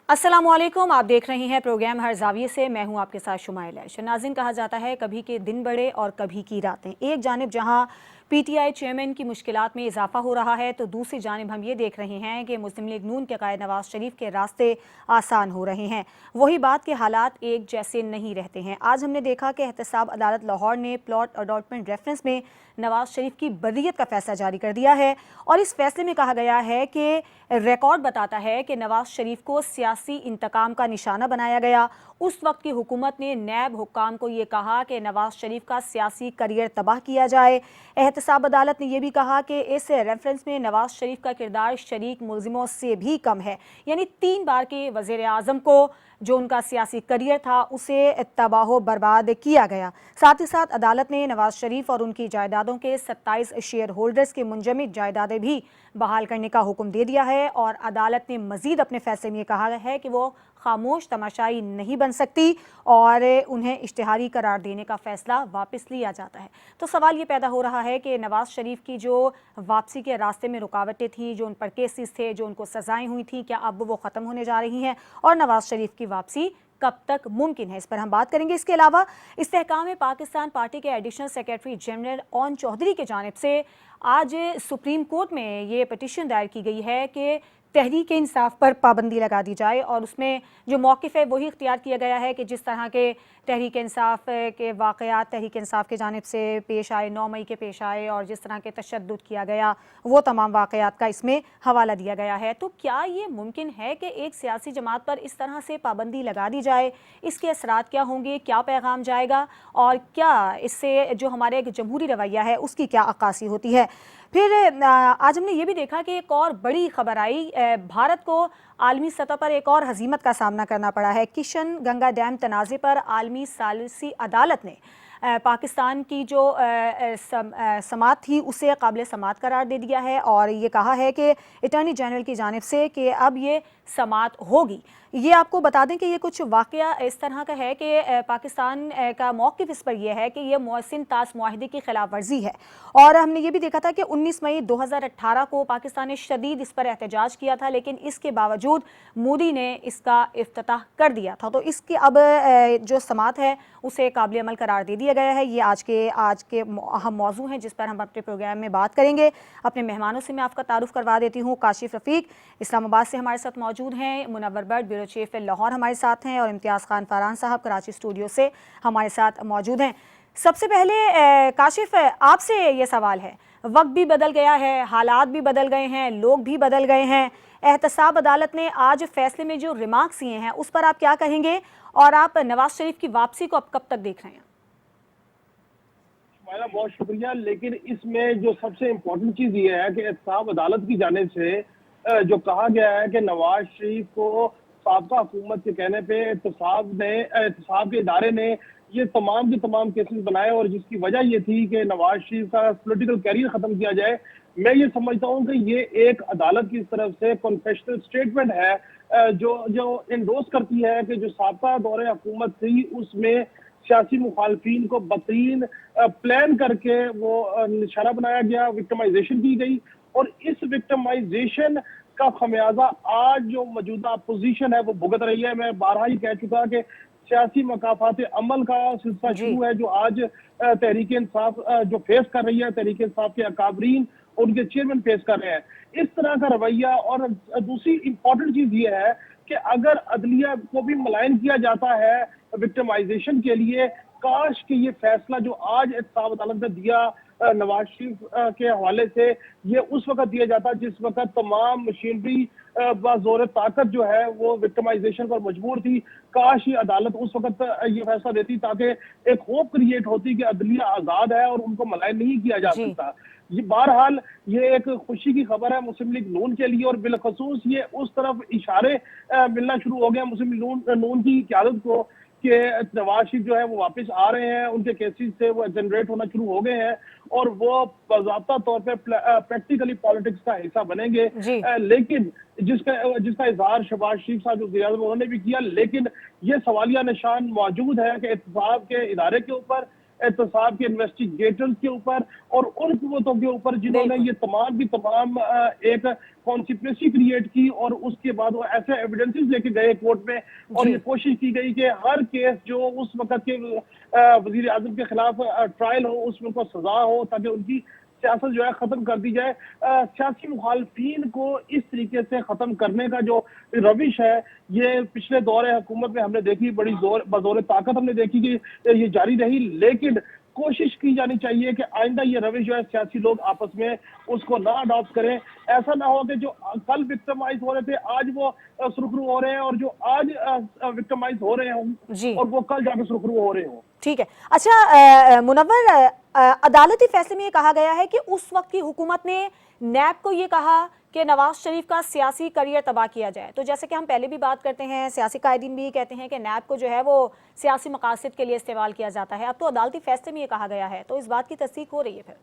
अस्सलामुअलैकुम, आप देख रहे हैं प्रोग्राम हर जाविये से। मैं हूं आपके साथ शुमाइल है। नाज़रीन, कहा जाता है कभी के दिन बड़े और कभी की रातें। एक जानिब जहां पीटीआई चेयरमैन की मुश्किलात में इजाफा हो रहा है तो दूसरी जानिब हम ये देख रहे हैं कि मुस्लिम लीग नून के कायद नवाज शरीफ के रास्ते आसान हो रहे हैं। वही बात के हालात एक जैसे नहीं रहते हैं। आज हमने देखा कि एहतसाब अदालत लाहौर ने प्लॉट अलॉटमेंट रेफरेंस में नवाज शरीफ की बर्रियत का फैसला जारी कर दिया है और इस फैसले में कहा गया है कि रिकॉर्ड बताता है कि नवाज शरीफ को सियासी इंतकाम का निशाना बनाया गया। उस वक्त की हुकूमत ने नैब हुक्काम को ये कहा कि नवाज शरीफ का सियासी करियर तबाह किया जाए। एहतसाब अदालत ने यह भी कहा कि इस रेफरेंस में नवाज शरीफ का किरदार शरीक मुलजिमों से भी कम है, यानी 3 बार के वज़ीर आज़म को जो उनका सियासी करियर था उसे तबाह बर्बाद किया गया। साथ ही साथ अदालत ने नवाज शरीफ और उनकी जायदादों के 27 शेयर होल्डर्स की मुंजमद जायदादें भी बहाल करने का हुक्म दे दिया है और अदालत ने मजीद अपने फैसले में कहा है कि वो खामोश तमाशाई नहीं बन सकती और उन्हें इश्तिहारी करार देने का फैसला वापस लिया जाता है। तो सवाल ये पैदा हो रहा है कि नवाज शरीफ की जो वापसी के रास्ते में रुकावटें थी, जो उन पर केसेस थे, जो उनको सजाएं हुई थी, क्या अब वो ख़त्म होने जा रही हैं और नवाज शरीफ की वापसी कब तक मुमकिन है, इस पर हम बात करेंगे। इसके अलावा इस्तेहकाम पाकिस्तान पार्टी के additional secretary general Aun Chaudhry की जानिब से आज सुप्रीम कोर्ट में ये पिटीशन दायर की गई है कि तहरीक इंसाफ पर पाबंदी लगा दी जाए और उसमें जो मौक़िफ़ है वही इख्तियार किया गया है कि जिस तरह के तहरीक इंसाफ के वाक़यात तहरीक इंसाफ की जानिब से पेश आए, 9 मई के पेश आए और जिस तरह के तशद्दुद किया गया वो तमाम वाक़यात का इसमें हवाला दिया गया है। तो क्या ये मुमकिन है कि एक सियासी जमात पर इस तरह से पाबंदी लगा दी जाए? इसके असरात क्या होंगे, क्या पैगाम जाएगा और क्या इससे जो हमारे एक जमहूरी रवैया है उसकी क्या अक्कासी होती है? फिर आज हमने ये भी देखा कि एक और बड़ी खबर आई, भारत को आलमी सतह पर एक और हजीमत का सामना करना पड़ा है। किशन गंगा डैम तनाज़े पर आलमी सालिसी अदालत ने पाकिस्तान की जो समात थी उसे काबिल समात करार दे दिया है और ये कहा है कि अटॉर्नी जनरल की जानिब से कि अब ये समात होगी। ये आपको बता दें कि ये कुछ वाक़या इस तरह का है कि पाकिस्तान का मौक़िफ़ इस पर यह है कि यह मोहसिन तास मुआहदे की खिलाफ वर्जी है और हमने ये भी देखा था कि 19 मई 2018 को पाकिस्तान ने शदीद इस पर एहतजाज किया था, लेकिन इसके बावजूद मोदी ने इसका इफ्तिताह कर दिया था। तो इसकी अब जो समात है उसे काबिल अमल करार दे दिया गया है। ये आज के अहम मौजू हैं जिस पर हम अपने प्रोग्राम में बात करेंगे। अपने मेहमानों से मैं आपका तारुफ करवा देती हूँ। काशिफ रफ़ीक इस्लामाबाद से हमारे साथ मौजूद हैं, मुनव्वर बट ब्यूरो चीफ लाहौर हमारे साथ हैं और इम्तियाज़ खान फरहान साहब कराची स्टूडियो से हमारे साथ मौजूद हैं। सबसे पहले काशिफ, आपसे ये सवाल है, वक्त भी बदल गया है, हालात भी बदल गए हैं, लोग भी बदल गए हैं। एहतसाब अदालत ने आज फैसले में जो रिमार्क्स दिए हैं उस पर आप क्या कहेंगे और आप नवाज शरीफ की वापसी को अब कब तक देख रहे हैं? बहुत शुक्रिया। लेकिन इसमें जो सबसे इम्पोर्टेंट चीज ये है कि एहतसाब अदालत की जानिब से जो कहा गया है कि नवाज शरीफ को साबका हुकूमत के कहने पे एहतसाब के इदारे ने ये तमाम के तमाम केसेस बनाए और जिसकी वजह ये थी कि नवाज शरीफ का पॉलिटिकल कैरियर खत्म किया जाए। मैं ये समझता हूँ कि ये एक अदालत की तरफ से कॉन्फेशनल स्टेटमेंट है जो जो इंडोर्स करती है कि जो साबका दौरे हुकूमत थी उसमें सियासी मुखालफिन को बदतरीन प्लान करके वो निशाना बनाया गया, विक्टिमाइजेशन की गई और इस विक्टिमाइजेशन का खमियाजा आज जो मौजूदा अपोजिशन है वो भुगत रही है। मैं बारहा ही कह चुका कि सियासी मकाफात अमल का सिलसिला शुरू है जो आज तहरीक इंसाफ जो फेस कर रही है, तहरीक इंसाफ के अकाबरीन उनके चेयरमैन फेस कर रहे हैं इस तरह का रवैया। और दूसरी इंपॉर्टेंट चीज ये है कि अगर अदलिया को भी मलायन किया जाता है विक्टिमाइजेशन के लिए, काश कि ये फैसला जो आज एहतसाब अदालत ने दिया नवाज शरीफ के हवाले से ये उस वक्त दिया जाता जिस वक्त तमाम मशीनरी जोर ताकत जो है वो विक्टिमाइजेशन पर मजबूर थी। काश ये अदालत उस वक्त ये फैसला देती ताकि एक होप क्रिएट होती कि अदलिया आजाद है और उनको मलायन नहीं किया जा सकता। ये बहरहाल ये एक खुशी की खबर है मुस्लिम लीग नून के लिए और बिलखसूस ये उस तरफ इशारे मिलना शुरू हो गए मुस्लिम लीग नून की क़यादत को कि नवाज शरीफ जो है वो वापस आ रहे हैं, उनके केसेस से वो जनरेट होना शुरू हो गए हैं और वो बाज़ाब्ता तौर पे प्रैक्टिकली पॉलिटिक्स का हिस्सा बनेंगे। लेकिन जिसका इजहार शहबाज शरीफ साहब जो उन्होंने भी किया, लेकिन ये सवालिया निशान मौजूद है कि एहतसाब के इदारे के ऊपर एहतसाब के इन्वेस्टिगेटर्स के ऊपर और उन कुव्वतों के ऊपर जिन्होंने ये तमाम की तमाम एक कॉन्स्पिरेसी क्रिएट की और उसके बाद वो ऐसे एविडेंसेस लेके गए कोर्ट में और ये कोशिश की गई कि हर केस जो उस वक्त के वजीर आजम के खिलाफ ट्रायल हो उसमें उनको सजा हो ताकि उनकी सियासत जो है खत्म कर दी जाए। सियासी मुखालफीन को इस तरीके से खत्म करने का जो रविश है ये पिछले दौरे हुकूमत में हमने देखी, बड़ी बजोर ताकत हमने देखी कि ये जारी रही, लेकिन कोशिश की जानी चाहिए कि आइंदा ये रविश जो है सियासी लोग आपस में उसको ना अडॉप्ट करें। ऐसा ना हो कि जो कल विक्टिमाइज हो रहे थे आज वो सुरखरू हो रहे हैं और जो आज विक्टिमाइज हो रहे हों और वो कल जाके सुरखरू हो रहे हों। ठीक है। अच्छा मुनव्वर, अदालती फैसले में ये कहा गया है कि उस वक्त की हुकूमत ने नैब को ये कहा कि नवाज शरीफ का सियासी करियर तबाह किया जाए। तो जैसे कि हम पहले भी बात करते हैं, सियासी कायदीन भी कहते हैं कि नैब को जो है वो सियासी मकासद के लिए इस्तेमाल किया जाता है। अब तो अदालती फैसले में ये कहा गया है, तो इस बात की तस्दीक हो रही है फिर?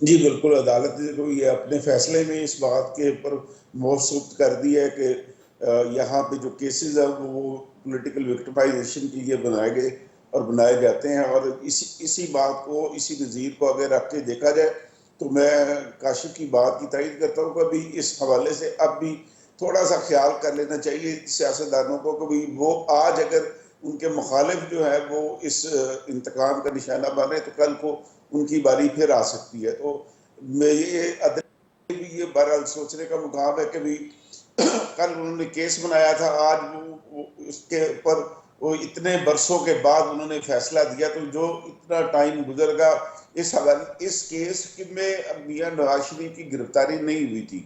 जी बिल्कुल, अदालत ने ये अपने फैसले में इस बात के ऊपर मौसूद कर दिया है कि यहाँ पे जो केसेस है वो पॉलिटिकल विक्टिमाइजेशन के लिए बनाए गए और बनाए जाते हैं। और इसी बात को, इसी नज़ीर को अगर रख के देखा जाए तो मैं काशिफ की बात की तायद करता हूँ कि अभी इस हवाले से अब भी थोड़ा सा ख्याल कर लेना चाहिए सियासतदानों को कि भाई वो आज अगर उनके मुखालिफ जो है वो इस इंतकाम का निशाना बने तो कल को उनकी बारी फिर आ सकती है। तो मैं ये बहरहाल सोचने का मुकाम है कि भाई कल उन्होंने केस बनाया था, आज वो उसके ऊपर वो इतने बरसों के बाद उन्होंने फैसला दिया, तो जो इतना टाइम गुजरगा इस केस में मियां नवाज शरीफ की गिरफ्तारी नहीं हुई थी,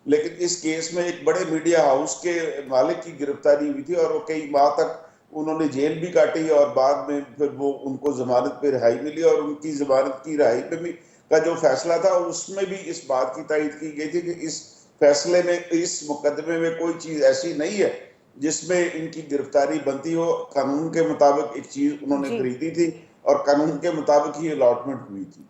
लेकिन इस केस में एक बड़े मीडिया हाउस के मालिक की गिरफ्तारी हुई थी और वो कई माह तक उन्होंने जेल भी काटी और बाद में फिर वो उनको जमानत पे रिहाई मिली और उनकी जमानत की रिहाई पे भी का जो फैसला था उसमें भी इस बात की तायद की गई थी कि इस फैसले में, इस मुकदमे में कोई चीज ऐसी नहीं है जिसमें इनकी गिरफ्तारी बनती हो। कानून के मुताबिक एक चीज उन्होंने खरीदी थी और कानून के मुताबिक ही अलॉटमेंट हुई थी।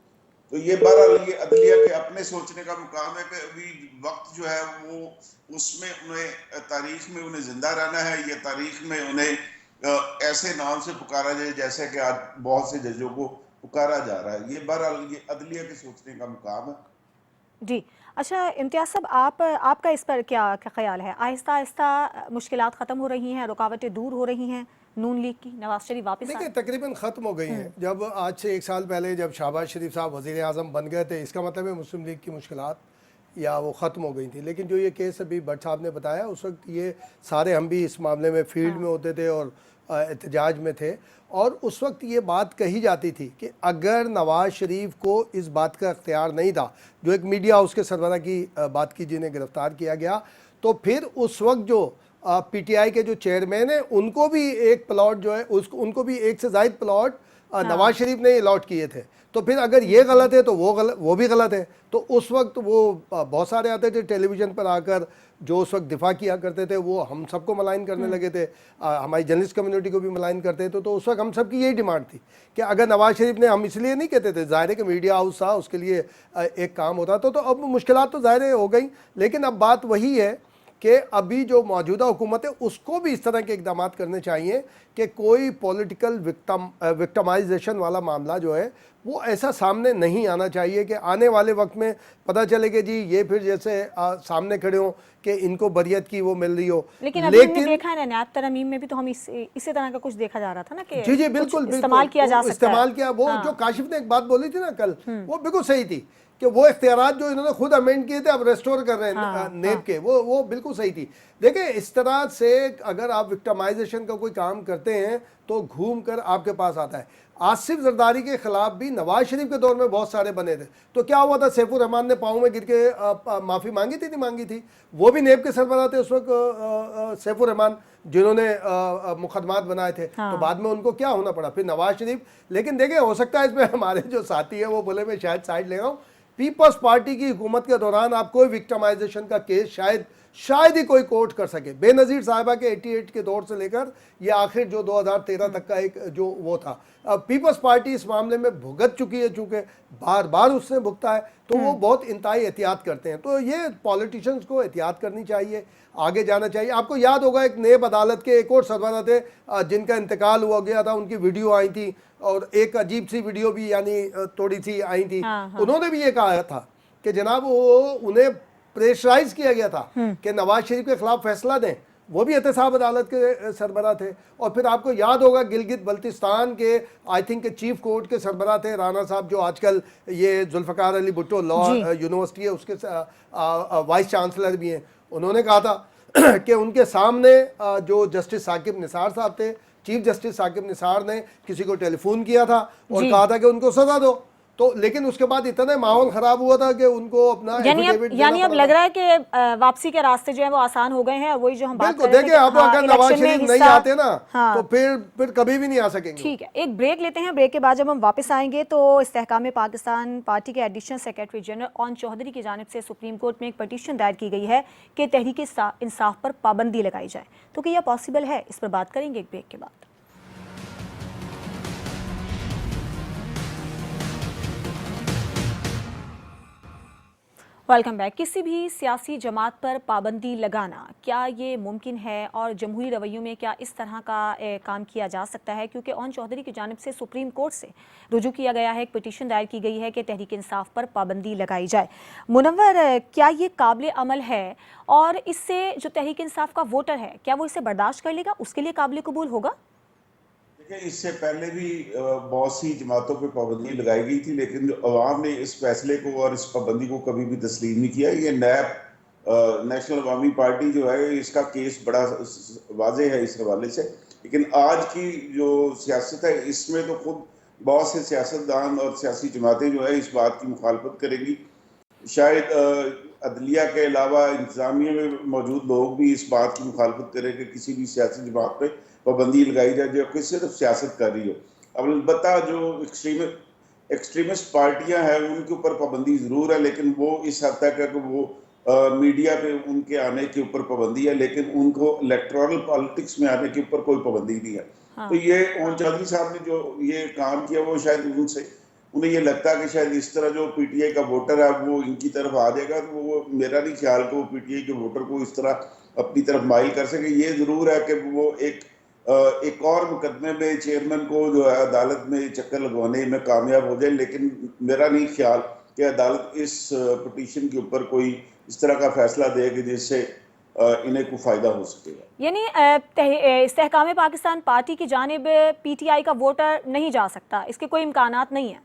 तो ये बहरहाल ये अदलिया के अपने सोचने का मुकाम है कि अभी वक्त जो है वो उसमें उन्हें तारीख में उन्हें जिंदा रहना है, या तारीख में उन्हें ऐसे नाम से पुकारा जाए जैसे कि आज बहुत से जजों को पुकारा जा रहा है। ये बहरहाल ये अदलिया के सोचने का मुकाम है। जी अच्छा इम्तियाज साहब, आपका इस पर क्या ख्याल है? आहिस्ता आहिस्ता मुश्किलात ख़त्म हो रही हैं, रुकावटें दूर हो रही हैं नून लीग की, नवाज शरीफ वापस देखिए तकरीबन ख़त्म हो गई हैं। जब आज से 1 साल पहले जब शहबाज शरीफ साहब वज़ीर आज़म बन गए थे, इसका मतलब है मुस्लिम लीग की मुश्किलात या वो ख़त्म हो गई थी। लेकिन जो ये केस अभी भट्ट साहब ने बताया, उस वक्त ये सारे हम भी इस मामले में फील्ड में होते थे और एहतजाज में थे, और उस वक्त ये बात कही जाती थी कि अगर नवाज शरीफ को इस बात का इख्तियार नहीं था, जो एक मीडिया हाउस के सरबराह की बात की जिन्हें गिरफ़्तार किया गया, तो फिर उस वक्त जो पीटीआई के जो चेयरमैन हैं उनको भी एक प्लॉट जो है उनको भी एक से ज़ायद प्लॉट नवाज शरीफ ने अलॉट किए थे। तो फिर अगर ये गलत है तो वो भी गलत है। तो उस वक्त वो बहुत सारे आते थे टेलीविज़न पर आकर, जो उस वक्त दिफा किया करते थे, वो हम सबको मलाइन करने लगे थे, हमारी जर्नलिस्ट कम्युनिटी को भी मलाइन करते थे। तो उस वक्त हम सब की यही डिमांड थी कि अगर नवाज शरीफ ने, हम इसलिए नहीं कहते थे, ज़ाहिर है कि मीडिया हाउस था उसके लिए एक काम होता था, तो अब मुश्किलात तो ज़ाहिर हो गई। लेकिन अब बात वही है कि अभी जो मौजूदा हुकूमत है उसको भी इस तरह के इकदाम करने चाहिए कि कोई पॉलिटिकल विक्टमाइजेशन वाला मामला जो है वो ऐसा सामने नहीं आना चाहिए कि आने वाले वक्त में पता चले कि जी ये फिर जैसे सामने खड़े हों कि इनको बरियत की वो मिल रही हो। लेकिन अभी हमने देखा है ना नैब तरमीम में भी तो हम इसी तरह का कुछ देखा जा रहा था ना कि जी बिल्कुल इस्तेमाल किया जा सकता है। इस्तेमाल किया वो जो काशिफ ने एक बात बोली थी ना कल, वो बिल्कुल सही थी कि वो इख्तियारात जो इन्होंने खुद अमेंड किए थे अब रेस्टोर कर रहे हैं नेब के, वो बिल्कुल सही थी। देखिए इस तरह से अगर आप विक्टिमाइजेशन का कोई काम करते हैं तो घूम कर आपके पास आता है। आसिफ जरदारी के खिलाफ भी नवाज शरीफ के दौर में बहुत सारे बने थे, तो क्या हुआ था, सैफुर रहमान ने पाँव में गिर के माफ़ी मांगी थी, नहीं मांगी थी? वो भी नेब के सरबराह थे उस वक्त सैफुर रहमान, जिन्होंने मुकदमात बनाए थे। तो बाद में उनको क्या होना पड़ा, फिर नवाज शरीफ। लेकिन देखिए हो सकता है इसमें हमारे जो साथी है वो बोले मैं शायद साइड ले रहा हूँ, पीपल्स पार्टी की हुकूमत के दौरान आप कोई विक्टिमाइजेशन का केस शायद शायद ही कोई कोर्ट कर सके। बेनज़ीर साहिबा के 88 के दौर से लेकर ये आखिर जो 2013 तक का एक जो वो था, अब पीपल्स पार्टी इस मामले में भुगत चुकी है, चूंकि बार बार उसने भुगता है, तो वो बहुत इंतहाई एहतियात करते हैं। तो ये पॉलिटिशियंस को एहतियात करनी चाहिए, आगे जाना चाहिए। आपको याद होगा एक नेब अदालत के एक और सरबराह थे जिनका इंतकाल हुआ गया था, उनकी वीडियो आई थी और एक अजीब सी वीडियो भी यानी थोड़ी सी आई थी। उन्होंने भी ये कहा था कि जनाब वो उन्हें प्रेशराइज किया गया था कि नवाज शरीफ के खिलाफ फैसला दें, वो भी एहतसाब अदालत के सरबराह थे। और फिर आपको याद होगा गिलगित बल्तिस्तान के आई थिंक चीफ कोर्ट के सरबराह थे राना साहब, जो आजकल ये जुल्फ़िकार अली भुट्टो लॉ यूनिवर्सिटी है उसके वाइस चांसलर भी हैं। उन्होंने कहा था कि उनके सामने जो जस्टिस साकिब निसार साहब थे, चीफ जस्टिस साकिब निसार ने किसी को टेलीफोन किया था और कहा था कि उनको सजा दो, तो लेकिन उसके बाद इतना माहौल खराब हुआ था कि उनको अपना यानी अब लग रहा है कि वापसी के रास्ते जो है वो आसान हो गए हैं। और वही जो हम बात कर रहे थे, देखिए अब अगर नवाज शरीफ नहीं आते ना तो फिर कभी भी नहीं आ सकेंगे। ठीक है, एक ब्रेक लेते हैं। ब्रेक के बाद जब हम वापस आएंगे तो इस्तेहकाम पाकिस्तान पार्टी के additional secretary general Aun Chaudhry की जानिब से सुप्रीम कोर्ट में एक पटिशन दायर की गई है कि तहरीक इंसाफ पर पाबंदी लगाई जाए। तो क्या यह पॉसिबल है, इस पर बात करेंगे एक ब्रेक के बाद। Welcome back. किसी भी सियासी जमात पर पाबंदी लगाना क्या ये मुमकिन है और जमहूरी रवैयों में क्या इस तरह का काम किया जा सकता है? क्योंकि ओन चौधरी की जानिब से सुप्रीम कोर्ट से रुजू किया गया है, एक पिटीशन दायर की गई है कि तहरीक इंसाफ पर पाबंदी लगाई जाए। मुनव्वर, क्या ये काबिल अमल है और इससे जो तहरीक इंसाफ का वोटर है क्या वो इसे बर्दाश्त कर लेगा, उसके लिए काबिल कबूल होगा? देखिए, इससे पहले भी बहुत सी जमातों पे पाबंदी लगाई गई थी, लेकिन जो अवाम ने इस फैसले को और इस पाबंदी को कभी भी तस्लीम नहीं किया। ये नैब नेशनल अवामी पार्टी जो है, इसका केस बड़ा वाज़ेह है इस हवाले से। लेकिन आज की जो सियासत है इसमें तो खुद बहुत से सियासतदान और सियासी जमातें जो है इस बात की मुखालफत करेंगी। शायद अदलिया के अलावा इंतजामिया में मौजूद लोग भी इस बात की मुखालफत करें कि किसी भी सियासी जमात पे पाबंदी लगाई जाए जो कि सिर्फ सियासत कर रही हो। अब अलबत्ता जो एक्सट्रीमिस्ट पार्टियां हैं उनके ऊपर पाबंदी ज़रूर है, लेकिन वो इस हद तक है कि वो मीडिया पे उनके आने के ऊपर पाबंदी है, लेकिन उनको इलेक्टोरल पॉलिटिक्स में आने के ऊपर कोई पाबंदी नहीं है। तो ये ओन चौधरी साहब ने जो ये काम किया वो शायद उन्हें ये लगता है कि शायद इस तरह जो पीटीआई का वोटर है वो इनकी तरफ आ जाएगा, तो वो मेरा नहीं ख्याल कि वो पीटीआई के वोटर को इस तरह अपनी तरफ माइल कर सके। ये ज़रूर है कि वो एक और मुकदमे में चेयरमैन को जो है अदालत में चक्कर लगवाने में कामयाब हो जाए, लेकिन मेरा नहीं ख्याल कि अदालत इस पिटीशन के ऊपर कोई इस तरह का फैसला देगी जिससे इन्हें कोई फ़ायदा हो सकेगा। यानी इस्तेहकाम पाकिस्तान पार्टी की जानिब पीटीआई का वोटर नहीं जा सकता, इसके कोई इम्कानात नहीं है?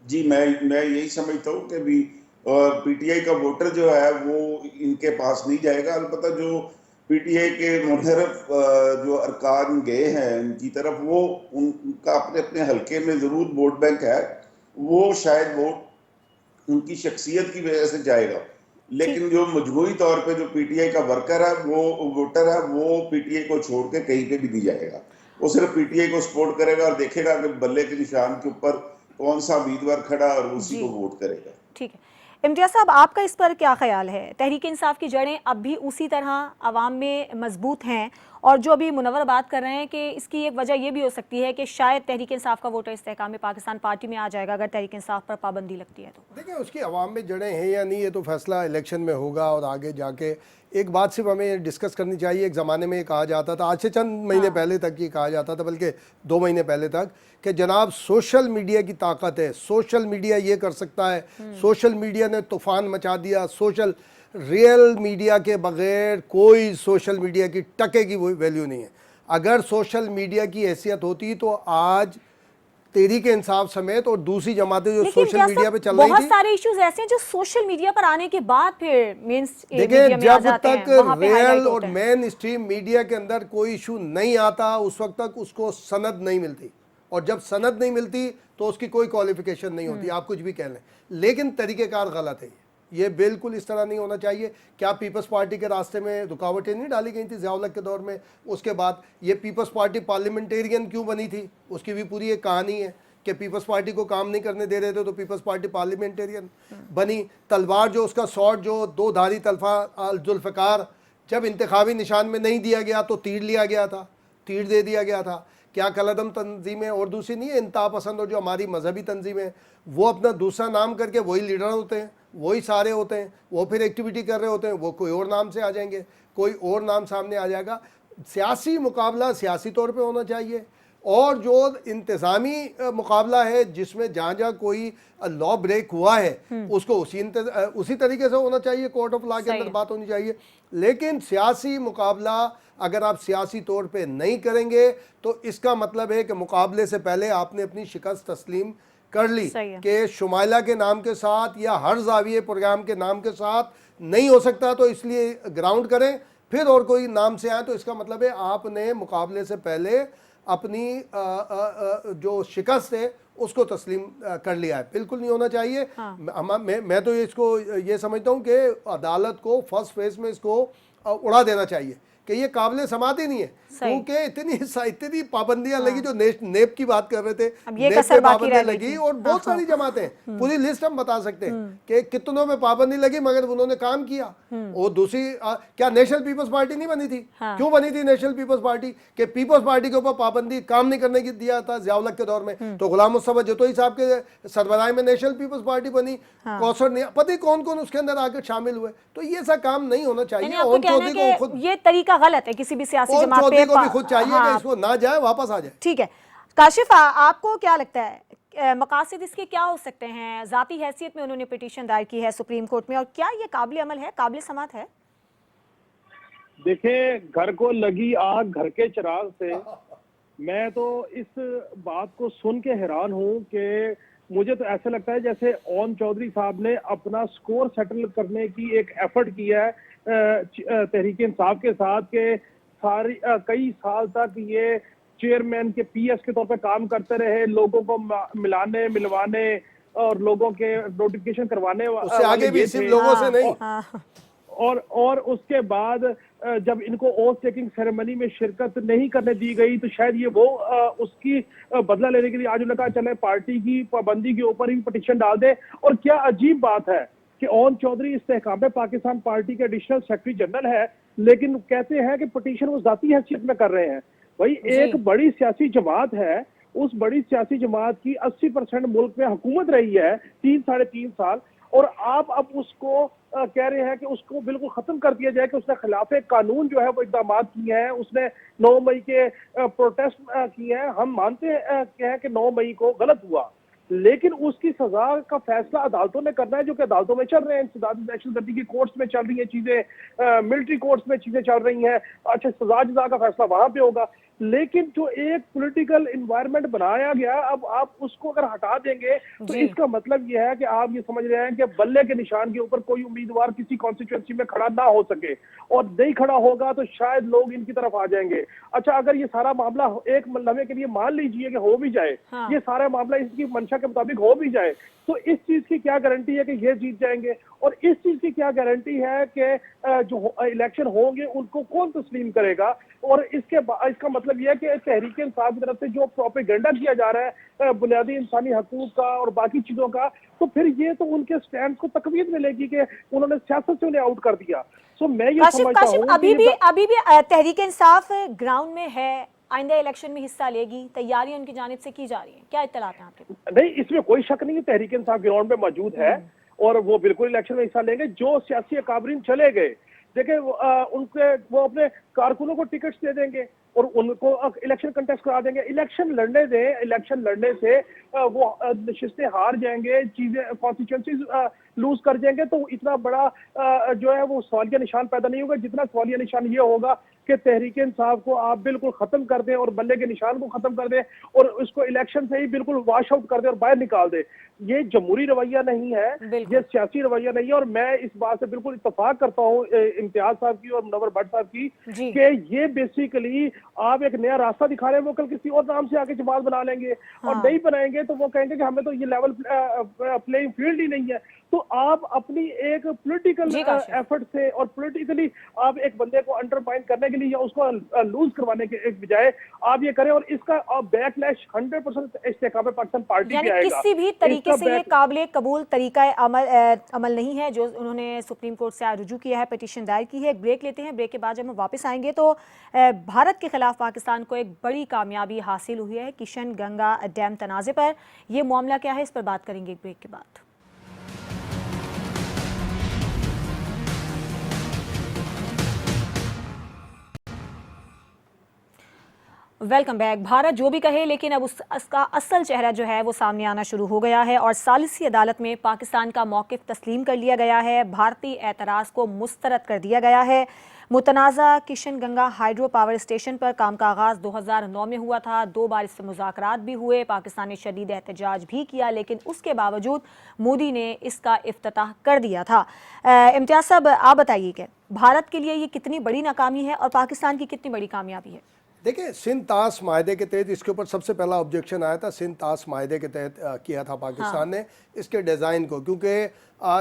जी, मैं यही समझता हूँ कि भी पीटीआई का वोटर जो है वो इनके पास नहीं जाएगा। अलबत्ता जो पीटीआई के मुनहरफ जो अरकान गए हैं उनकी तरफ, वो उनका अपने अपने हलके में ज़रूर वोट बैंक है, वो शायद वोट उनकी शख्सियत की वजह से जाएगा। लेकिन जो मजबूरी तौर पे जो पीटीआई का वर्कर है, वो वोटर है, वो पीटीआई को छोड़ के कहीं पे भी नहीं जाएगा। वो सिर्फ पीटीआई को सपोर्ट करेगा और देखेगा कि बल्ले के निशान के ऊपर कौन सा उम्मीदवार खड़ा और उसी को वोट करेगा। ठीक है, इम्तियाज साहब, आपका इस पर क्या ख्याल है? तहरीक इंसाफ की जड़ें अब भी उसी तरह आवाम में मजबूत हैं और जो अभी मुनव्वर बात कर रहे हैं कि इसकी एक वजह यह भी हो सकती है कि शायद तहरीक इंसाफ का वोटर इस्तेहकाम पाकिस्तान पार्टी में आ जाएगा अगर तहरीक इंसाफ पर पाबंदी लगती है। तो देखिए उसकी आवाम में जड़ें हैं या नहीं, ये तो फैसला इलेक्शन में होगा और आगे जाके एक बात सिर्फ हमें डिस्कस करनी चाहिए। एक ज़माने में ये कहा जाता था, आज से चंद महीने पहले तक ये कहा जाता था, बल्कि 2 महीने पहले तक, कि जनाब सोशल मीडिया की ताकत है, सोशल मीडिया ये कर सकता है, सोशल मीडिया ने तूफ़ान मचा दिया। रियल मीडिया के बगैर कोई सोशल मीडिया की टके की वैल्यू नहीं है। अगर सोशल मीडिया की हैसियत होती तो आज तहरीक इंसाफ समेत और दूसरी जमातें जो सोशल मीडिया पे चल रही थी, बहुत सारे इश्यूज ऐसे हैं जो सोशल मीडिया पर आने के बाद फिर मेन देखिए जब तक रियल और मेन स्ट्रीम मीडिया के अंदर कोई इशू नहीं आता उस वक्त तक उसको सनद नहीं मिलती, और जब सनद नहीं मिलती तो उसकी कोई क्वालिफिकेशन नहीं होती। आप कुछ भी कह लें, लेकिन तरीक़ेकार गलत है। ये बिल्कुल इस तरह नहीं होना चाहिए। क्या पीपल्स पार्टी के रास्ते में रुकावटें नहीं डाली गई थी ज़िया-उल-हक के दौर में? उसके बाद ये पीपल्स पार्टी पार्लियामेंटेरियन क्यों बनी थी, उसकी भी पूरी एक कहानी है कि पीपल्स पार्टी को काम नहीं करने दे रहे थे तो पीपल्स पार्टी पार्लियामेंटेरियन बनी। तलवार जो उसका शॉट जो दो धारी जुल्फ़िकार जब इंतखाबी निशान में नहीं दिया गया तो तीर लिया गया था, तीर दे दिया गया था। क्या कलदम तंजीमें और दूसरी नहीं है इंतहा पसंद और जो हमारी मजहबी तंजीमें वो अपना दूसरा नाम करके वही लीडर होते हैं, वही सारे होते हैं, वो फिर एक्टिविटी कर रहे होते हैं, वो कोई और नाम से आ जाएंगे, कोई और नाम सामने आ जाएगा। सियासी मुकाबला सियासी तौर पे होना चाहिए और जो इंतज़ामी मुकाबला है जिसमें जहाँ जहाँ कोई लॉ ब्रेक हुआ है उसको उसी तरीके से होना चाहिए, कोर्ट ऑफ लॉ के अंदर बात होनी चाहिए। लेकिन सियासी मुकाबला अगर आप सियासी तौर पे नहीं करेंगे तो इसका मतलब है कि मुकाबले से पहले आपने अपनी शिकस्त तस्लीम कर ली कि शुमाइला के नाम के साथ या हर जाविये प्रोग्राम के नाम के साथ नहीं हो सकता, तो इसलिए ग्राउंड करें, फिर और कोई नाम से आए। तो इसका मतलब है आपने मुकाबले से पहले अपनी जो शिकस्त है उसको तस्लीम कर लिया है। बिल्कुल नहीं होना चाहिए। मैं तो इसको ये समझता हूँ कि अदालत को फर्स्ट फेज में इसको उड़ा देना चाहिए कि ये काबिल समात ही नहीं है, क्योंकि इतनी पाबंदियां लगी जो नेप की बात कर रहे थे, नेप पे पाबंदियां लगी और बहुत सारी जमातें, पूरी लिस्ट हम बता सकते हैं कि कितनों में पाबंदी लगी मगर उन्होंने काम किया। और दूसरी क्या नेशनल पीपल्स पार्टी नहीं बनी थी? क्यों बनी थी नेशनल पीपल्स पार्टी? कि पीपल्स पार्टी के ऊपर पाबंदी काम नहीं करने की दिया था ज़िया-उल हक के दौर में, तो गुलाम मुस्तफा जतोई साहब के सरबराही में नेशनल पीपल्स पार्टी बनी, कौसर नहीं पता ही कौन कौन उसके अंदर आकर शामिल हुए। तो ये ऐसा काम नहीं होना चाहिए। ये तरीका गलत है किसी भी सियासी जमात पे को भी खुद चाहिए कि इसको ना जाए वापस आ जाए। ठीक है काशिफ, आपको क्या लगता है मकासद इसके क्या हो सकते हैं? जाती हैसियत में उन्होंने पिटीशन दायर की है सुप्रीम कोर्ट में, और क्या ये काबिल अमल है, काबिल समात है? देखिए, घर को लगी आग घर के चिराग से, मैं तो इस बात को सुन के हैरान हूं कि मुझे तो ऐसा लगता है जैसे ओम चौधरी साहब ने अपना स्कोर सेटल करने की एक एफर्ट किया है तहरीक इंसाफ के साथ के कई साल तक ये चेयरमैन के पीएस के तौर पे काम करते रहे, लोगों को मिलवाने और लोगों के नोटिफिकेशन करवाने, उससे आगे भी सिर्फ लोगों से नहीं। और उसके बाद जब इनको ओथ टेकिंग सेरेमनी में शिरकत नहीं करने दी गई तो शायद ये वो उसकी बदला लेने के लिए आज उन्होंने कहा चले पार्टी की पाबंदी के ऊपर ही पिटीशन डाल दे। और क्या अजीब बात है कि ओम चौधरी इस्तेहकाम पाकिस्तान पार्टी के एडिशनल सेक्रेटरी जनरल है, लेकिन कहते हैं कि पिटीशन वो जाती हैसियत में कर रहे हैं। भाई एक बड़ी सियासी जमात है, उस बड़ी सियासी जमात की 80% मुल्क में हुकूमत रही है 3-3.5 साल, और आप अब उसको कह रहे हैं कि उसको बिल्कुल खत्म कर दिया जाए कि उसने खिलाफे कानून जो है वो इकदाम किए हैं, उसने 9 मई के प्रोटेस्ट किए हैं। हम मानते हैं कि 9 मई को गलत हुआ, लेकिन उसकी सजा का फैसला अदालतों ने करना है, जो कि अदालतों में चल रहे हैं। नेशनल गद्दी की कोर्ट्स में चल रही है चीजें, मिलिट्री कोर्ट्स में चीजें चल रही हैं। अच्छा, सजा जजा का फैसला वहां पे होगा। लेकिन जो एक पॉलिटिकल एनवायरनमेंट बनाया गया, अब आप उसको अगर हटा देंगे तो इसका मतलब यह है कि आप ये समझ रहे हैं कि बल्ले के निशान के ऊपर कोई उम्मीदवार किसी कॉन्स्टिट्यूएंसी में खड़ा ना हो सके, और नहीं खड़ा होगा तो शायद लोग इनकी तरफ आ जाएंगे। अच्छा, अगर ये सारा मामला एक लम्हे के लिए मान लीजिए कि हो भी जाए, ये सारा मामला इसकी मंशा के मुताबिक हो भी जाए, तो इस चीज की क्या गारंटी है कि ये जीत जाएंगे? और इस चीज की क्या गारंटी है कि जो इलेक्शन होंगे उनको कौन तस्लीम करेगा? और इसका मतलब यह है कि तहरीक इंसाफ की तरफ से जो प्रोपेगेंडा किया जा रहा है बुनियादी इंसानी हकूक का और बाकी चीजों का, तो फिर ये तो उनके स्टैंड को तकवीत मिलेगी कि उन्होंने सियासत से उन्हें आउट कर दिया। सो मैं ये समझता हूँ अभी भी तहरीक इंसाफ ग्राउंड में है, आइंदा इलेक्शन में हिस्सा लेगी, तैयारियां उनकी जानिब से की जा रही हैं, क्या इत्तलात हैं आपके? नहीं, इसमें कोई शक नहीं है, तहरीक इंसाफ ग्राउंड में मौजूद है और वो बिल्कुल इलेक्शन में हिस्सा लेंगे। जो सियासी अकाबरीन चले गए, देखिए उनके वो अपने कारकुनों को टिकट्स दे देंगे और उनको इलेक्शन कंटेस्ट करा देंगे। इलेक्शन लड़ने दें, इलेक्शन लड़ने से वो नशिस्तें हार जाएंगे, चीजें कॉन्स्टिट्यूएंसीज लूज कर जाएंगे, तो इतना बड़ा जो है वो सवालिया निशान पैदा नहीं होगा। जितना सवालिया निशान ये होगा कि तहरीक इंसाफ को आप बिल्कुल खत्म कर दें और बल्ले के निशान को खत्म कर दें और उसको इलेक्शन से ही बिल्कुल वॉश आउट कर दें और बाहर निकाल दें। ये जमहूरी रवैया नहीं है, ये सियासी रवैया नहीं है। और मैं इस बात से बिल्कुल इत्तेफाक करता हूँ इम्तियाज साहब की और मुनव्वर भट्ट साहब की कि ये बेसिकली आप एक नया रास्ता दिखा रहे हैं। वो कल किसी और नाम से आके जमात बना लेंगे और नहीं बनाएंगे तो वो कहेंगे कि हमें तो ये लेवल प्लेइंग फील्ड ही नहीं है। तो आप अपनी एक पॉलिटिकल जी काशिफ। एफर्ट से और पॉलिटिकली आप एक बंदे को अंडरमाइन करने के लिए या उसको लूज करवाने के एक बजाय आप ये करें, और इसका बैकलैश 100% इस्तेकाम पाकिस्तान पार्टी यानी पे आएगा। किसी भी तरीके इसका से ये बैक काबिल कबूल तरीका अमल नहीं है जो उन्होंने सुप्रीम कोर्ट से आज रुजू किया है, पिटीशन दायर की है। एक ब्रेक लेते हैं, ब्रेक के बाद जब हम वापस आएंगे तो भारत के खिलाफ पाकिस्तान को एक बड़ी कामयाबी हासिल हुई है किशन गंगा डैम तनाज़े पर। ये मामला क्या है, इस पर बात करेंगे एक ब्रेक के बाद। Welcome back. भारत जो भी कहे, लेकिन अब उसका असल चेहरा जो है वो सामने आना शुरू हो गया है और सालिसी अदालत में पाकिस्तान का मौक़िफ़ तस्लीम कर लिया गया है। भारतीय एतराज़ को मुस्तरद कर दिया गया है। मुतनाज़ा Kishan Ganga hydro power station पर काम का आगाज़ 2009 में हुआ था। 2 बार इससे मुज़ाकरात भी हुए, पाकिस्तान ने शदीद एहतजाज भी किया, लेकिन उसके बावजूद मोदी ने इसका इफ्तिताह कर दिया था। इम्तियाज़ साहब, आप बताइए कि भारत के लिए ये कितनी बड़ी नाकामी है और पाकिस्तान की कितनी बड़ी कामयाबी है? देखिए, सिंध ताश मायदे के तहत इसके ऊपर सबसे पहला ऑब्जेक्शन आया था, सिंध ताश मायदे के तहत किया था पाकिस्तान ने इसके डिज़ाइन को, क्योंकि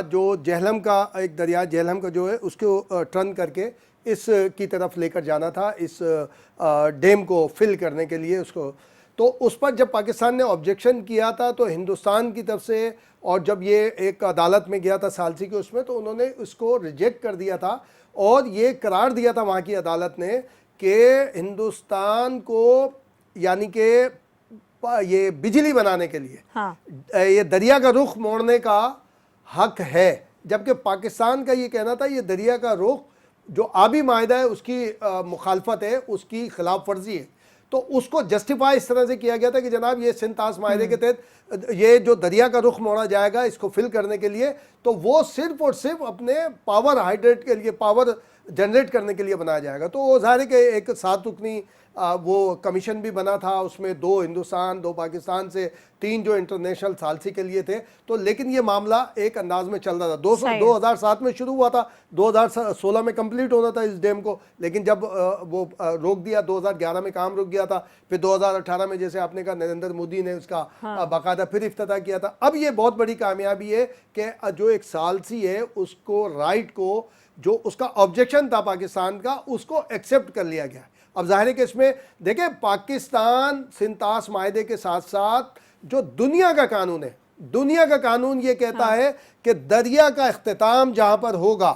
जो जेहलम का एक दरिया जेहलम का जो है उसको टर्न करके इस की तरफ लेकर जाना था, इस डैम को फिल करने के लिए उसको। तो उस पर जब पाकिस्तान ने ऑब्जेक्शन किया था तो हिंदुस्तान की तरफ से, और जब ये एक अदालत में गया था सालसी के उसमें, तो उन्होंने उसको रिजेक्ट कर दिया था और ये करार दिया था वहाँ की अदालत ने कि हिंदुस्तान को यानी कि ये बिजली बनाने के लिए ये दरिया का रुख मोड़ने का हक है, जबकि पाकिस्तान का ये कहना था ये दरिया का रुख जो आबी मायदा है उसकी मुखालफत है, उसकी खिलाफ वर्जी है। तो उसको जस्टिफाई इस तरह से किया गया था कि जनाब ये सिंध ताश मायदे के तहत ये जो दरिया का रुख मोड़ा जाएगा इसको फिल करने के लिए, तो वो सिर्फ और सिर्फ अपने पावर हाइड्रेट के लिए, पावर जनरेट करने के लिए बनाया जाएगा। तो वो ज़ाहिर है कि एक 7 रुकनी वो कमीशन भी बना था, उसमें 2 हिंदुस्तान 2 पाकिस्तान से 3 जो इंटरनेशनल सालसी के लिए थे। तो लेकिन ये मामला एक अंदाज में चल रहा था, 2007 में शुरू हुआ था, 2016 में कंप्लीट होना था इस डैम को, लेकिन जब वो रोक दिया, 2011 में काम रुक गया था। फिर 2018 में जैसे आपने कहा नरेंद्र मोदी ने उसका बाकायदा फिर इफ्तिताह किया था। अब ये बहुत बड़ी कामयाबी है कि जो एक सालसी है उसको राइट को, जो उसका ऑब्जेक्शन था पाकिस्तान का, उसको एक्सेप्ट कर लिया गया। अब जाहिर है कि इसमें देखिए पाकिस्तान सिंध ताश मायदे के साथ साथ जो दुनिया का कानून है, दुनिया का कानून ये कहता है कि दरिया का इख्तिताम जहां पर होगा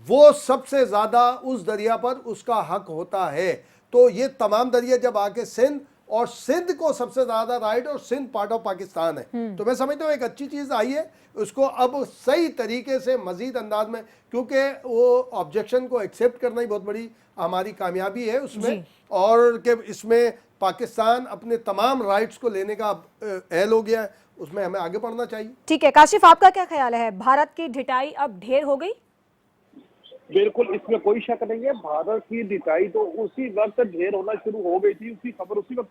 वो सबसे ज़्यादा उस दरिया पर उसका हक होता है। तो ये तमाम दरिया जब आके सिंध, और सिंध को सबसे ज़्यादा राइट, और सिंध पार्ट ऑफ पाकिस्तान है। तो मैं समझता हूँ एक अच्छी चीज़ आई है, उसको अब सही तरीके से मज़ीद अंदाज में, क्योंकि वो ऑब्जेक्शन को एक्सेप्ट करना ही बहुत बड़ी हमारी कामयाबी है उसमें, और कि इसमें पाकिस्तान अपने तमाम राइट्स को लेने का अहल हो गया है, उसमें हमें आगे बढ़ना चाहिए। ठीक है काशिफ, आपका क्या ख्याल है, भारत की ढिठाई अब ढेर हो गई? बिल्कुल, इसमें कोई शक नहीं है। भारत की ढिठाई तो उसी वक्त ढेर होना शुरू हो गई थी, उसकी खबर उसी वक्त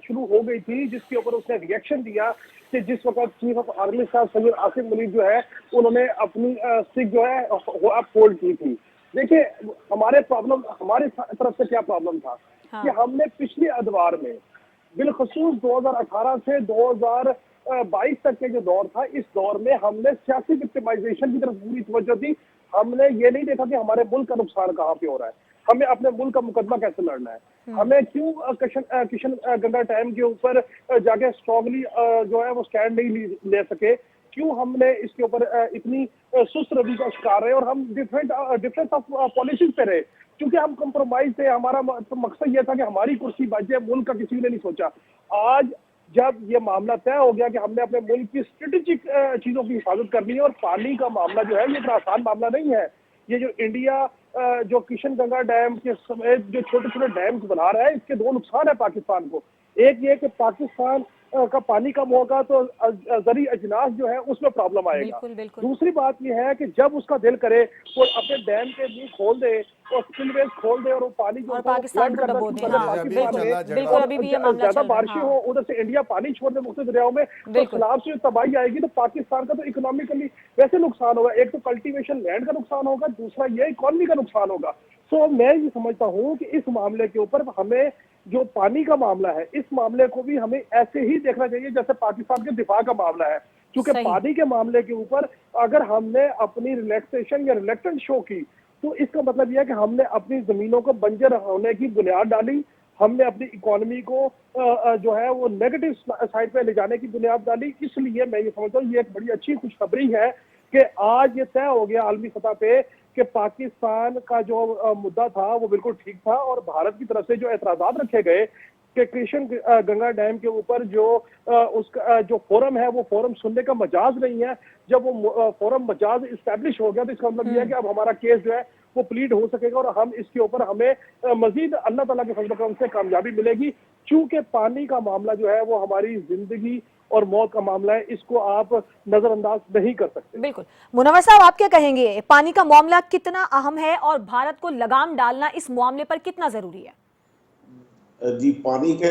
शुरू हो गई थी जिसके ऊपर उसने रिएक्शन दिया कि जिस वक्त चीफ ऑफ आर्मी साहब सैयद आसिम मुनीर जो है उन्होंने अपनी स्टिक जो है वो अप होल्ड की थी। देखिए, हमारे तरफ से क्या प्रॉब्लम था कि हमने पिछले अदवार में बिलखसूस 2018 से 2022 तक के जो दौर था, इस दौर में हमने सियासी विक्टिमाइजेशन की तरफ पूरी तवज्जो दी। हमने ये नहीं देखा कि हमारे मुल्क का नुकसान कहाँ पे हो रहा है, हमें अपने मुल्क का मुकदमा कैसे लड़ना है, हमें क्यों किशन गंगा डैम के ऊपर जाके स्ट्रांगली जो है वो स्टैंड नहीं ले सके, क्यों हमने इसके ऊपर इतनी सुस्त रवि का शिकार रहे, और हम डिफरेंस ऑफ पॉलिसीज पे रहे, क्योंकि हम कंप्रोमाइज थे। हमारा मकसद ये था कि हमारी कुर्सी बच जाए, मुल्क का किसी ने नहीं सोचा। आज जब ये मामला तय हो गया कि हमने अपने मुल्क की स्ट्रेटेजिक चीजों की हिफाजत करनी है, और पानी का मामला जो है ये इतना आसान मामला नहीं है। ये जो इंडिया जो किशन गंगा डैम के समेत जो छोटे छोटे डैम्स बना रहा है, इसके 2 नुकसान है पाकिस्तान को। एक ये कि पाकिस्तान का पानी कम होगा तो जरी अजनास जो है उसमें प्रॉब्लम आएगा। दूसरी बात यह है कि जब उसका दिल करे वो अपने डैम के मुंह खोल दे और स्पिलवेज खोल दे और वो पानी जो पाकिस्तान को डबो दे। बिल्कुल, अभी भी ये मामला ज्यादा बारिशें हो, उधर से इंडिया पानी छोड़ दे मुख्तलिफ दरियाओं में, तो सैलाब से तबाही आएगी, तो पाकिस्तान का तो इकोनॉमिकली वैसे नुकसान होगा। एक तो कल्टीवेशन लैंड का नुकसान होगा, दूसरा ये इकोनॉमी का नुकसान होगा। तो मैं ये समझता हूँ कि इस मामले के ऊपर हमें जो पानी का मामला है, इस मामले को भी हमें ऐसे ही देखना चाहिए जैसे पाकिस्तान के दिफा का मामला है, क्योंकि सही। पानी के मामले के ऊपर अगर हमने अपनी रिलैक्सेशन या रिलेक्टेंस शो की, तो इसका मतलब यह है कि हमने अपनी जमीनों को बंजर होने की बुनियाद डाली, हमने अपनी इकोनॉमी को जो है वो नेगेटिव साइड पे ले जाने की बुनियाद डाली। इसलिए मैं ये समझता हूँ ये एक बड़ी अच्छी खुशखबरी है कि आज ये तय हो गया आलमी सतह पे कि पाकिस्तान का जो मुद्दा था वो बिल्कुल ठीक था, और भारत की तरफ से जो एतराजात रखे गए कि कृष्ण गंगा डैम के ऊपर जो उसका जो फोरम है वो फोरम सुनने का मजाज नहीं है, जब वो फोरम मजाज इस्टेब्लिश हो गया तो इसका मतलब यह है कि अब हमारा केस जो है वो प्लीड हो सकेगा और हम इसके ऊपर हमें मजीद अल्लाह ताला के फजल करम से कामयाबी मिलेगी। चूंकि पानी का मामला जो है वो हमारी जिंदगी और मौत का मामला है, इसको आप नजरअंदाज नहीं कर सकते। बिल्कुल। मुनव्वर साहब, आप क्या कहेंगे, पानी का मामला कितना अहम है और भारत को लगाम डालना इस मामले पर कितना जरूरी है? जी, पानी के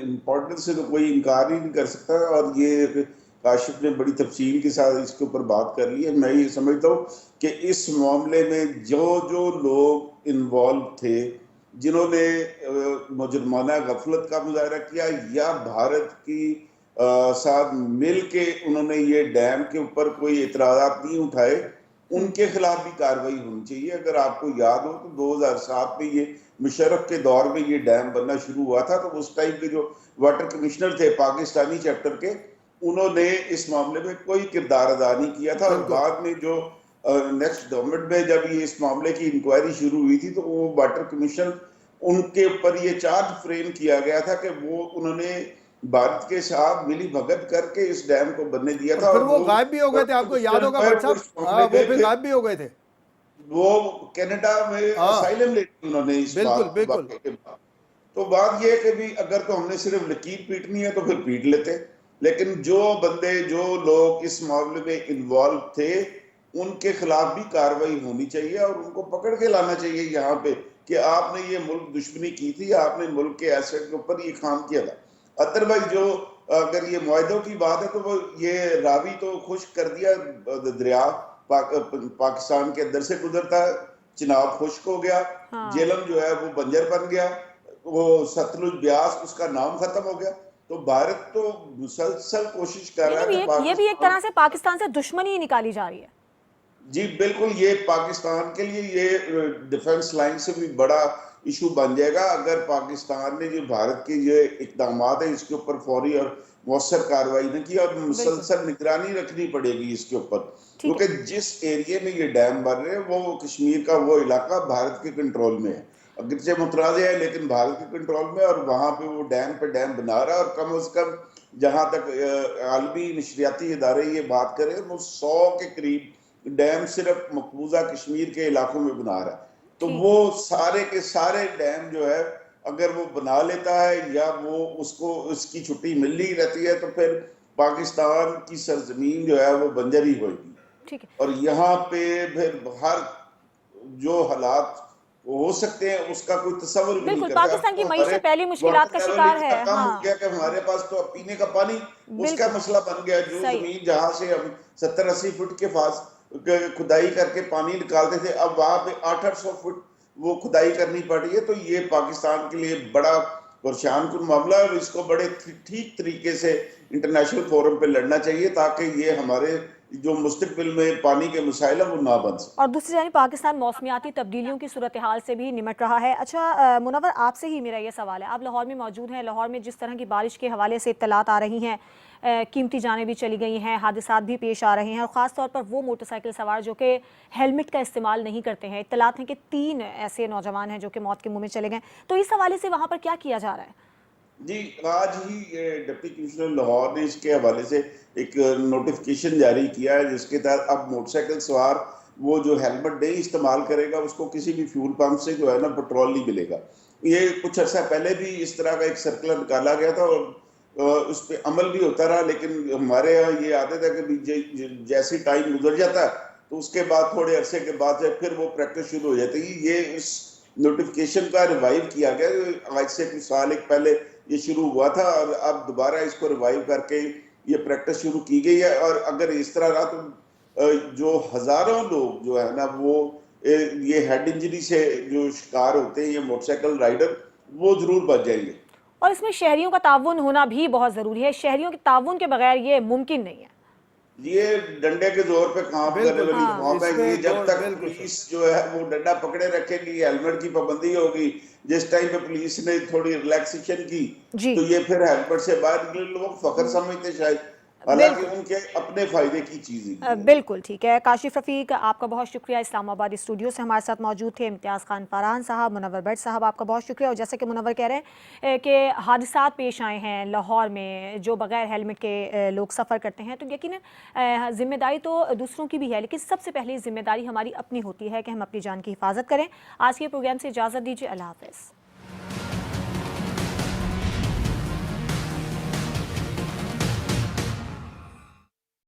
इम्पोर्टेंस से तो कोई इनकार ही नहीं कर सकता, और ये काशिफ ने बड़ी तफसील के साथ इसके ऊपर बात कर ली है। मैं ये समझता हूँ कि इस मामले में जो जो लोग इन्वॉल्व थे, जिन्होंने मुजरमाना गफलत का मुजाहरा किया या भारत की साथ मिल के उन्होंने ये डैम के ऊपर कोई एतराज़ात नहीं उठाए, उनके खिलाफ भी कार्रवाई होनी चाहिए। अगर आपको याद हो तो 2007 में ये मुशर्रफ के दौर में ये डैम बनना शुरू हुआ था, तो उस टाइम के जो वाटर कमिश्नर थे पाकिस्तानी चैप्टर के, उन्होंने इस मामले में कोई किरदार अदा नहीं किया था। और बाद में जो नेक्स्ट गवर्नमेंट में जब ये इस मामले की इंक्वायरी शुरू हुई थी, तो वो वाटर कमीशन उनके ऊपर ये चार्ज फ्रेम किया गया था कि वो उन्होंने भारत के साथ मिली भगत करके इस डैम को बनने दिया था। फिर वो गायब भी हो गए थे, आपको याद होगा भट्ट साहब, वो फिर गायब भी हो गए थे। वो कनाडा में असाइलम लेती उन्होंने इस बात के बाद। तो बात ये है कि भी अगर तो हमने सिर्फ लकीर पीटनी है तो फिर पीट लेते, लेकिन जो बंदे जो लोग इस मामले में इन्वॉल्व थे उनके खिलाफ भी कार्रवाई होनी चाहिए और उनको पकड़ के लाना चाहिए यहाँ पे कि आपने ये मुल्क दुश्मनी की थी, आपने मुल्क के एसेट के ऊपर ये काम किया था। अदरवाइज जो अगर ये मुआहदों की बात है तो वो ये रावी तो खुश कर दिया, दरिया पाकिस्तान के अंदर से गुजरता है, चिनाब खुश्क हो गया, जेलम जो है वो बंजर बन गया, वो सतलुज ब्यास उसका नाम खत्म हो गया। तो भारत तो मुसलसल कोशिश कर रहा है। ये भी एक तरह से पाकिस्तान से दुश्मनी निकाली जा रही है। जी बिल्कुल, ये पाकिस्तान के लिए ये डिफेंस लाइन से भी बड़ा इशू बन जाएगा अगर पाकिस्तान ने जो भारत के ये इकदाम है इसके ऊपर फौरी और मौसर कार्रवाई न की, और मुसलसल निगरानी रखनी पड़ेगी इसके ऊपर, क्योंकि जिस एरिया में ये डैम बन रहे हैं वो कश्मीर का वो इलाका भारत के कंट्रोल में है, अगरचे मुतराज़े है लेकिन भारत के कंट्रोल में, और वहां पे वो डैम पे डैम बना रहा है। और कम से कम जहां तक आलमी नशरियाती इदारे ये बात करें वो 100 के करीब डैम सिर्फ मकबूजा कश्मीर के इलाकों में बना रहा है। तो वो सारे के सारे डैम जो है अगर वो बना लेता है या वो उसको उसकी छुट्टी मिल ही रहती है तो फिर पाकिस्तान की सरजमीन जो है वो बंजर ही होगी। ठीक है। और यहाँ पे फिर हर जो हालात हो सकते हैं उसका कोई तस्वर भी नहीं करता। पाकिस्तान की मईशत पहली मुश्किलात का शिकार है। हो गया कि हमारे पास तो पीने का पानी उसका मसला बन गया। जो जमीन जहां से हम 70-80 फुट के पास खुदाई करके पानी निकालते थे, अब वहां पे 800 फुट वो खुदाई करनी पड़ रही है। तो ये पाकिस्तान के लिए बड़ा परेशान कुन मामला है और इसको बड़े ठीक तरीके से इंटरनेशनल फोरम पे लड़ना चाहिए ताकि ये हमारे जो मुस्तकबिल में पानी के मसाइल वो ना बन सके। और दूसरी जानिब पाकिस्तान मौसमियाती तब्दीलियों की सूरत हाल से भी निमट रहा है। अच्छा मुनव्वर, आपसे ही मेरा ये सवाल है, आप लाहौर में मौजूद हैं, लाहौर में जिस तरह की बारिश के हवाले से इत्तलात आ रही हैं, कीमती जानें भी चली गई हैं, हादसात भी पेश आ रहे हैं, और ख़ास तौर पर वो मोटरसाइकिल सवार जो कि हेलमेट का इस्तेमाल नहीं करते हैं। इत्तलात हैं कि 3 ऐसे नौजवान हैं जो कि मौत के मुँह में चले गए। तो इस हवाले से वहाँ पर क्या किया जा रहा है? जी, आज ही डिप्टी कमिश्नर लाहौर ने इसके हवाले से एक नोटिफिकेशन जारी किया है जिसके तहत अब मोटरसाइकिल सवार वो जो हेलमेट नहीं इस्तेमाल करेगा उसको किसी भी फ्यूल पंप से जो है ना पेट्रोल नहीं मिलेगा। ये कुछ अर्सा पहले भी इस तरह का एक सर्कुलर निकाला गया था और उस पर अमल भी होता रहा, लेकिन हमारे यहाँ ये आदत है कि जैसे टाइम गुजर जाता है तो उसके बाद थोड़े अरसे के बाद फिर वो प्रैक्टिस शुरू हो जाती है। ये इस नोटिफिकेशन का रिवाइव किया गया, आज से कुछ साल एक पहले ये शुरू हुआ था और अब दोबारा इसको रिवाइव करके ये प्रैक्टिस शुरू की गई है। और अगर इस तरह रहा तो जो हजारों लोग जो है ना वो ये हेड इंजरी से जो शिकार होते हैं ये मोटरसाइकिल राइडर, वो जरूर बच जाएंगे। और इसमें शहरियों का ताउन होना भी बहुत ज़रूरी है, शहरियों के ताउन के बगैर ये मुमकिन नहीं है। ये डंडे के जोर पे काम करने बिल्कुल, वाली हाँ। कौम है। ये इसमें जब दौड़ तक बिल्कुल सर। पुलिस जो है वो डंडा पकड़े रखेगी, हेलमेट की पाबंदी होगी, जिस टाइम पे पुलिस ने थोड़ी रिलैक्सेशन की जी। तो ये फिर हेलमेट से बाहर निकले लोग फखर समझते शायद, हालांकि बिल्कुल। उनके अपने फायदे की चीज ही है। बिल्कुल ठीक है। काशिफ रफ़ीक, आपका बहुत शुक्रिया, इस्लामाबाद स्टूडियो से हमारे साथ मौजूद थे। इम्तियाज़ खान फरहान साहब, मुनव्वर भट्ट साहब, आपका बहुत शुक्रिया। और जैसे कि मुनव्वर कह रहे हैं कि हादसात पेश आए हैं लाहौर में, जो बगैर हेलमेट के लोग सफ़र करते हैं, तो यकीनन ज़िम्मेदारी तो दूसरों की भी है, लेकिन सबसे पहली ज़िम्मेदारी हमारी अपनी होती है कि हम अपनी जान की हिफाजत करें। आज के प्रोग्राम से इजाज़त दीजिए, अल्लाह हाफ़िज़।